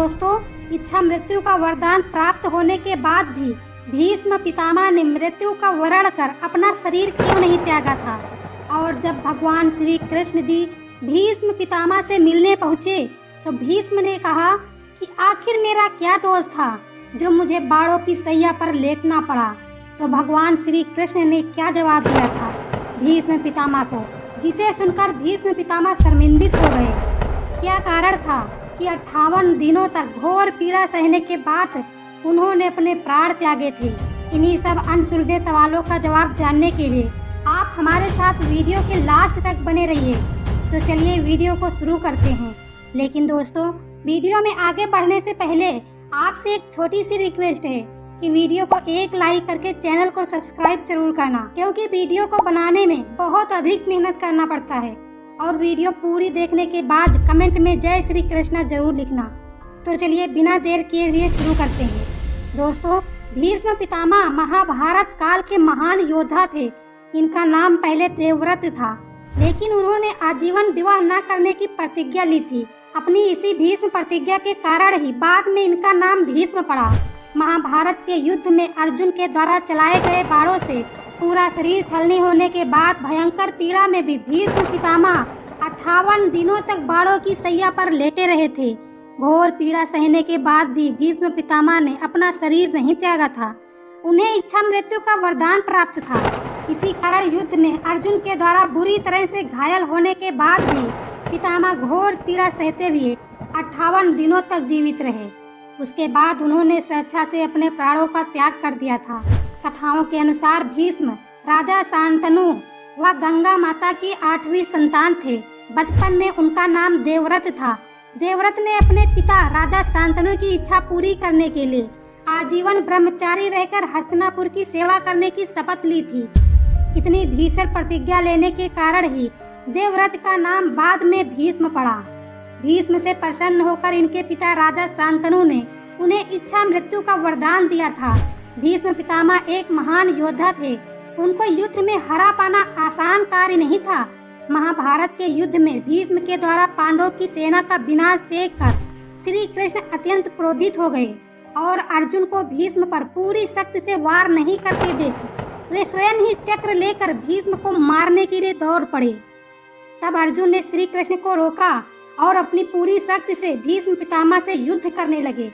दोस्तों, इच्छा मृत्यु का वरदान प्राप्त होने के बाद भी भीष्म पितामह ने मृत्यु का वरण कर अपना शरीर क्यों नहीं त्यागा था। और जब भगवान श्री कृष्ण जी भीष्म पितामह से मिलने पहुँचे तो भीष्म ने कहा कि आखिर मेरा क्या दोष था जो मुझे बाणों की सैया पर लेटना पड़ा। तो भगवान श्री कृष्ण ने क्या जवाब दिया था भीष्म पितामह को, जिसे सुनकर भीष्म पितामह शर्मिंदित हो गए। क्या कारण था कि 58 दिनों तक घोर पीड़ा सहने के बाद उन्होंने अपने प्राण त्यागे थे। इन्हीं सब अनसुलझे सवालों का जवाब जानने के लिए आप हमारे साथ वीडियो के लास्ट तक बने रहिए। तो चलिए वीडियो को शुरू करते हैं। लेकिन दोस्तों, वीडियो में आगे बढ़ने से पहले आपसे एक छोटी सी रिक्वेस्ट है कि वीडियो को एक लाइक करके चैनल को सब्सक्राइब जरूर करना, क्योंकि वीडियो को बनाने में बहुत अधिक मेहनत करना पड़ता है। और वीडियो पूरी देखने के बाद कमेंट में जय श्री कृष्णा जरूर लिखना। तो चलिए बिना देर किए हुए शुरू करते हैं। दोस्तों, भीष्म पितामह महाभारत काल के महान योद्धा थे। इनका नाम पहले देवव्रत था, लेकिन उन्होंने आजीवन विवाह न करने की प्रतिज्ञा ली थी। अपनी इसी भीष्म प्रतिज्ञा के कारण ही बाद में इनका नाम भीष्म पड़ा। महाभारत के युद्ध में अर्जुन के द्वारा चलाए गए बाणों से पूरा शरीर छलनी होने के बाद भयंकर पीड़ा में भी भीष्म पितामह 58 दिनों तक बाणों की सैया पर लेटे रहे थे। घोर पीड़ा सहने के बाद भी भीष्म पितामह ने अपना शरीर नहीं त्यागा था। उन्हें इच्छा मृत्यु का वरदान प्राप्त था। इसी कारण युद्ध में अर्जुन के द्वारा बुरी तरह से घायल होने के बाद भी पितामह घोर पीड़ा सहते हुए 58 दिनों तक जीवित रहे। उसके बाद उन्होंने स्वेच्छा से अपने प्राणों का त्याग कर दिया था। कथाओं के अनुसार भीष्म राजा शांतनु व गंगा माता की 8वीं संतान थे। बचपन में उनका नाम देवव्रत था। देवव्रत ने अपने पिता राजा शांतनु की इच्छा पूरी करने के लिए आजीवन ब्रह्मचारी रहकर हस्तिनापुर की सेवा करने की शपथ ली थी। इतनी भीषण प्रतिज्ञा लेने के कारण ही देवव्रत का नाम बाद में भीष्म पड़ा। भीष्म से प्रसन्न होकर इनके पिता राजा शांतनु ने उन्हें इच्छा मृत्यु का वरदान दिया था। भीष्म पितामह एक महान योद्धा थे। उनको युद्ध में हरा पाना आसान कार्य नहीं था। महाभारत के युद्ध में भीष्म के द्वारा पांडवों की सेना का विनाश देखकर श्री कृष्ण अत्यंत क्रोधित हो गए और अर्जुन को भीष्म पर पूरी शक्ति से वार नहीं करते देख वे स्वयं ही चक्र लेकर भीष्म को मारने के लिए दौड़ पड़े। तब अर्जुन ने श्री कृष्ण को रोका और अपनी पूरी शक्ति से भीष्म पितामह से युद्ध करने लगे।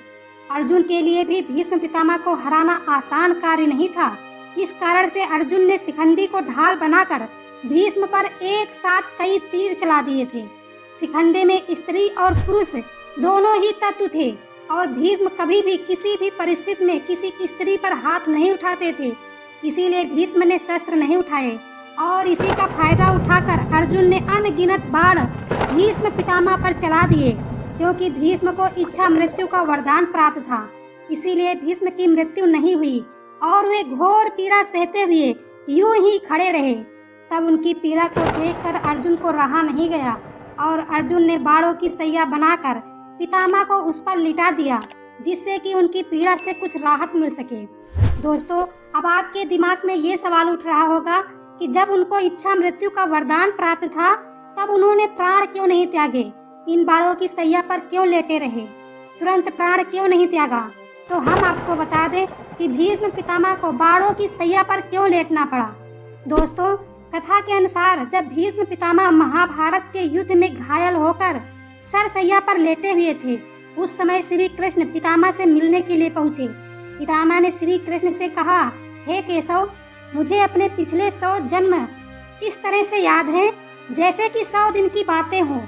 अर्जुन के लिए भी भीष्म पितामह को हराना आसान कार्य नहीं था। इस कारण से अर्जुन ने शिखंडी को ढाल बनाकर भीष्म पर एक साथ कई तीर चला दिए थे। शिखंडे में स्त्री और पुरुष दोनों ही तत्व थे और भीष्म कभी भी किसी भी परिस्थिति में किसी स्त्री पर हाथ नहीं उठाते थे। इसीलिए भीष्म ने शस्त्र नहीं उठाए और इसी का फायदा उठाकर अर्जुन ने अनगिनत बाण भीष्म पितामह पर चला दिए, क्योंकि भीष्म को इच्छा मृत्यु का वरदान प्राप्त था। इसीलिए भीष्म की मृत्यु नहीं हुई और वे घोर पीड़ा सहते हुए यूं ही खड़े रहे। तब उनकी पीड़ा को देखकर अर्जुन को रहा नहीं गया और अर्जुन ने बाणों की सैया बनाकर पितामह को उस पर लिटा दिया, जिससे कि उनकी पीड़ा से कुछ राहत मिल सके। दोस्तों, अब आपके दिमाग में ये सवाल उठ रहा होगा कि जब उनको इच्छा मृत्यु का वरदान प्राप्त था तब उन्होंने प्राण क्यों नहीं त्यागे, इन बाणों की सैया पर क्यों लेटे रहे, तुरंत प्राण क्यों नहीं त्यागा। तो हम आपको बता दें कि भीष्म पितामह को बाणों की सैया पर क्यों लेटना पड़ा। दोस्तों, कथा के अनुसार जब भीष्म पितामह महाभारत के युद्ध में घायल होकर सरसैया पर लेटे हुए थे, उस समय श्री कृष्ण पितामह से मिलने के लिए पहुँचे। पितामह ने श्री कृष्ण से कहा, हे केशव, मुझे अपने पिछले 100 जन्म इस तरह से याद हैं जैसे कि 100 दिन की बातें हों।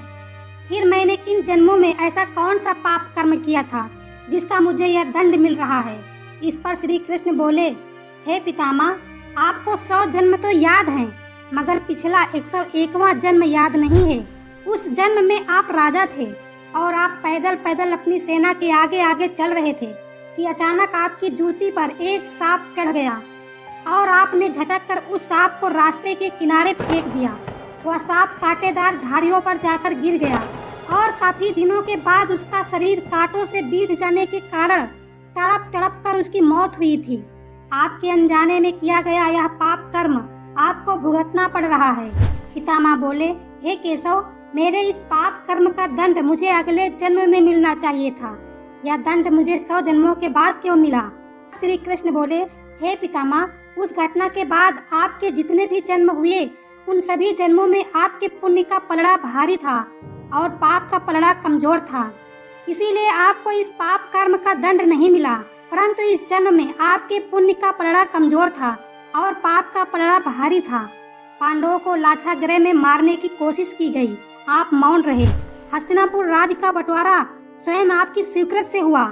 फिर मैंने इन जन्मों में ऐसा कौन सा पाप कर्म किया था जिसका मुझे यह दंड मिल रहा है। इस पर श्री कृष्ण बोले, हे पितामह, आपको 100 जन्म तो याद हैं, मगर पिछला 101वां जन्म याद नहीं है। उस जन्म में आप राजा थे और आप पैदल पैदल अपनी सेना के आगे आगे चल रहे थे कि अचानक आपकी जूती पर एक सांप चढ़ गया और आपने झटक कर उस सांप को रास्ते के किनारे फेंक दिया। वह सांप कांटेदार झाड़ियों पर जाकर गिर गया और काफी दिनों के बाद उसका शरीर कांटों से बीध जाने के कारण तड़प तड़प कर उसकी मौत हुई थी। आपके अनजाने में किया गया यह पाप कर्म आपको भुगतना पड़ रहा है। पितामह बोले, हे केशव, मेरे इस पाप कर्म का दंड मुझे अगले जन्म में मिलना चाहिए था। यह दंड मुझे 100 जन्मों के बाद क्यों मिला? श्री कृष्ण बोले, हे पितामह, उस घटना के बाद आपके जितने भी जन्म हुए उन सभी जन्मों में आपके पुण्य का पलड़ा भारी था और पाप का पलड़ा कमजोर था। इसीलिए आपको इस पाप कर्म का दंड नहीं मिला, परंतु इस जन्म में आपके पुण्य का पलड़ा कमजोर था और पाप का पलड़ा भारी था। पांडवों को लाक्षागृह में मारने की कोशिश की गई, आप मौन रहे। हस्तिनापुर राज्य का बंटवारा स्वयं आपकी स्वीकृति से हुआ।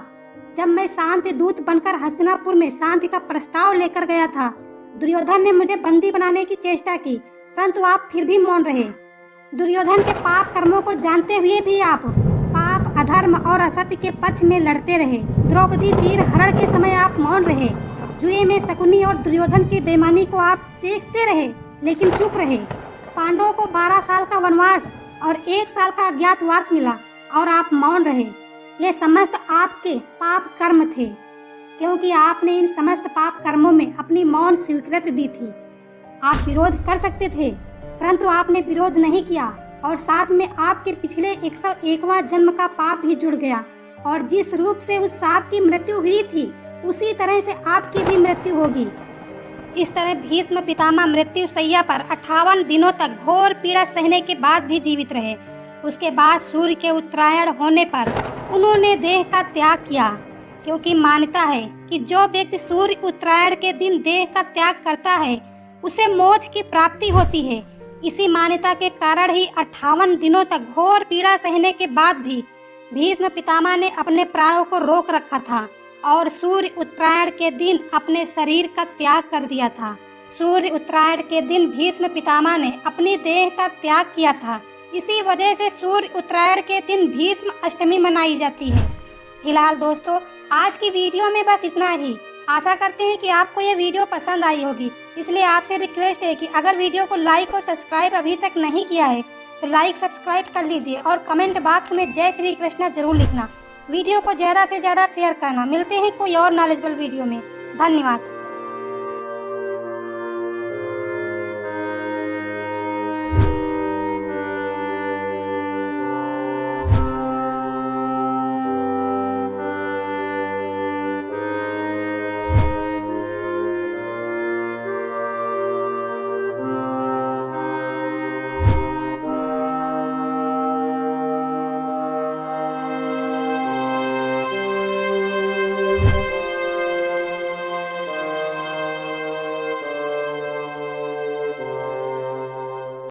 जब मैं शांति दूत बनकर हस्तिनापुर में शांति का प्रस्ताव लेकर गया था, दुर्योधन ने मुझे बंदी बनाने की चेष्टा की, परंतु आप फिर भी मौन रहे। दुर्योधन के पाप कर्मों को जानते हुए भी आप पाप, अधर्म और असत्य के पक्ष में लड़ते रहे। द्रौपदी चीर हरण के समय आप मौन रहे। जुए में शकुनी और दुर्योधन की बेईमानी को आप देखते रहे, लेकिन चुप रहे। पांडवों को 12 साल का वनवास और 1 साल का अज्ञातवास मिला और आप मौन रहे। ये समस्त आपके पाप कर्म थे, क्योंकि आपने इन समस्त पाप कर्मों में अपनी मौन स्वीकृति दी थी। आप विरोध कर सकते थे, परंतु आपने विरोध नहीं किया और साथ में आपके पिछले 101वां जन्म का पाप भी जुड़ गया और जिस रूप से उस सांप की मृत्यु हुई थी उसी तरह से आपकी भी मृत्यु होगी। इस तरह भीष्म पितामह मृत्यु शैया पर 58 दिनों तक घोर पीड़ा सहने के बाद भी जीवित रहे। उसके बाद सूर्य के उत्तरायण होने पर उन्होंने देह का त्याग किया, क्योंकि मान्यता है कि जो व्यक्ति सूर्य उत्तरायण के दिन देह का त्याग करता है उसे मोक्ष की प्राप्ति होती है। इसी मान्यता के कारण ही 58 दिनों तक घोर पीड़ा सहने के बाद भी भीष्म पितामह ने अपने प्राणों को रोक रखा था और सूर्य उत्तरायण के दिन अपने शरीर का त्याग कर दिया था। सूर्य उत्तरायण के दिन भीष्म पितामह ने अपनी देह का त्याग किया था। इसी वजह से सूर्य उत्तरायण के दिन भीष्म अष्टमी मनाई जाती है। फिलहाल दोस्तों, आज की वीडियो में बस इतना ही। आशा करते हैं कि आपको ये वीडियो पसंद आई होगी, इसलिए आपसे रिक्वेस्ट है कि अगर वीडियो को लाइक और सब्सक्राइब अभी तक नहीं किया है तो लाइक सब्सक्राइब कर लीजिए और कमेंट बॉक्स में जय श्री कृष्ण जरूर लिखना। वीडियो को ज़्यादा से ज़्यादा शेयर करना। मिलते हैं कोई और नॉलेजेबल वीडियो में। धन्यवाद।